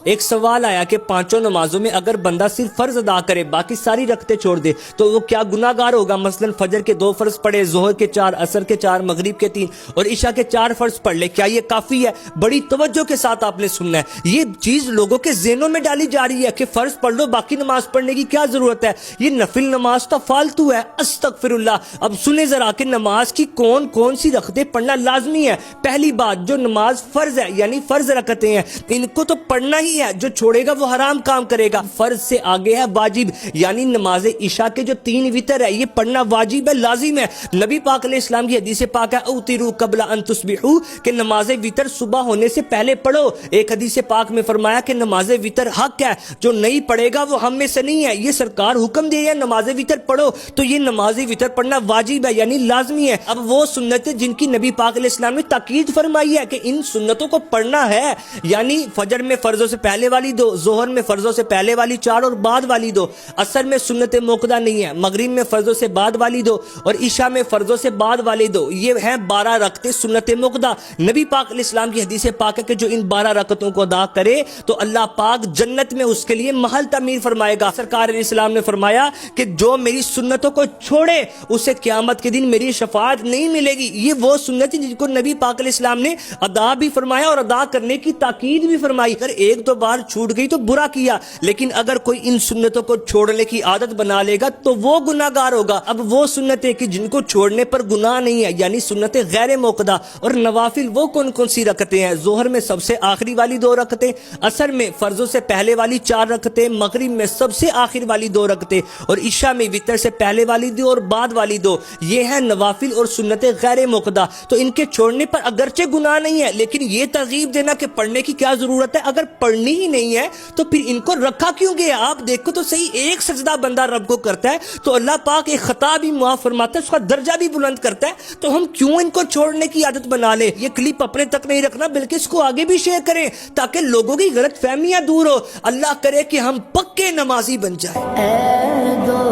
ایک سوال آیا کہ پانچوں نمازوں میں اگر بندہ صرف فرض ادا کرے باقی ساری رکھتے چھوڑ دے تو وہ کیا گناہ گار ہوگا؟ مثلا فجر کے 2 فرض پڑھے، ظہر کے 4، عصر کے 4، مغرب کے 3 اور عشاء کے 4 فرض پڑھ لے، کیا یہ کافی ہے؟ بڑی توجہ کے ساتھ آپ نے سننا ہے، یہ چیز لوگوں کے ذہنوں میں ڈالی جا رہی ہے کہ فرض پڑھ لو، باقی نماز پڑھنے کی کیا ضرورت ہے؟ یہ نفل نماز تو فالتو ہے، استغفر اللہ۔ اب سنیں ذرا کہ نماز کی کون کون سی رکعتیں پڑھنا لازمی ہے۔ پہلی بات، جو نماز فرض ہے یعنی فرض رکعتیں ہیں، ان کو تو پڑھنا ہی ہے، جو چھوڑے گا وہ حرام کام کرے گا۔ فرض سے آگے ہے واجب، یعنی نماز عشاء کے جو 3 وتر ہے یہ پڑھنا واجب ہے، لازم ہے۔ نبی پاک علیہ السلام کی حدیث پاک ہے اوتروا قبل ان تصبحوا، کہ نماز وتر صبح ہونے سے پہلے پڑھو۔ ایک حدیث پاک میں فرمایا کہ نماز وتر حق ہے، جو نہیں پڑھے گا وہ ہم میں سے نہیں ہے۔ یہ سرکار حکم دے ہے نماز وتر پڑھو، تو یہ نماز وتر پڑھنا واجب ہے یعنی لازمی ہے۔ اب وہ سنتیں جن کی نبی پاک علیہ السلام نے تاکید فرمائی ہے کہ ان سنتوں کو پڑھنا ہے، یعنی فجر میں فرضوں سے پہلے والی 2، ظہر میں فرضوں سے پہلے والی 4 اور بعد والی 2، عصر میں سنت موقدہ نہیں ہے، مغرب میں فرضوں سے بعد والی 2 اور عشاء میں فرضوں سے بعد والی 2، یہ ہیں 12 رکعتیں سنت موقدہ۔ نبی پاک علیہ السلام کی حدیث پاک ہے کہ جو ان 12 رکعتوں کو ادا کرے تو اللہ پاک جنت میں اس کے لیے محل تعمیر فرمائے گا۔ سرکار علیہ السلام نے فرمایا کہ جو میری سنتوں کو چھوڑے اسے قیامت کے دن میری شفاعت نہیں ملے گی۔ یہ وہ سنت جن کو نبی پاک علیہ السلام نے ادا بھی فرمایا اور ادا کرنے کی تاکید بھی فرمائی۔ اگر ایک دو بار چھوٹ گئی تو برا کیا، لیکن اگر کوئی ان سنتوں کو چھوڑنے کی عادت بنا لے گا تو وہ گناہ گار ہوگا۔ اب وہ سنتیں کہ جن کو چھوڑنے پر گناہ نہیں ہے، یعنی سنتیں غیر موقدہ اور نوافل، وہ کون کون سی رکعتیں ہیں؟ ظہر میں سب سے آخری والی 2 رکعتیں، عصر میں فرضوں سے پہلے والی 4 رکعتیں، مغرب میں سب سے آخر والی 2 رکعتیں اور عشاء میں وتر سے پہلے والی 2 اور بعد والی 2۔ یہ ہیں نوافل اور سنتیں غیر موقدہ، تو ان کے چھوڑنے پر اگرچہ گناہ نہیں ہے، لیکن یہ ترغیب دینا کہ پڑھنے کی کیا ضرورت ہے، اگر پڑھنی ہی نہیں ہے تو پھر ان کو رکھا کیوں گیا؟ آپ دیکھو تو صحیح، ایک سجدہ بندہ رب کو کرتا ہے تو اللہ پاک ایک خطا بھی معاف فرماتا ہے، اس کا درجہ بھی بلند کرتا ہے، تو ہم کیوں ان کو چھوڑنے کی عادت بنا لیں؟ یہ کلپ اپنے تک نہیں رکھنا بلکہ اس کو آگے بھی شیئر کریں تاکہ لوگوں کی غلط فہمیاں دور ہو۔ اللہ کرے کہ ہم پکے نمازی بن جائیں۔ اے دو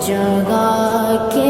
جگہ کے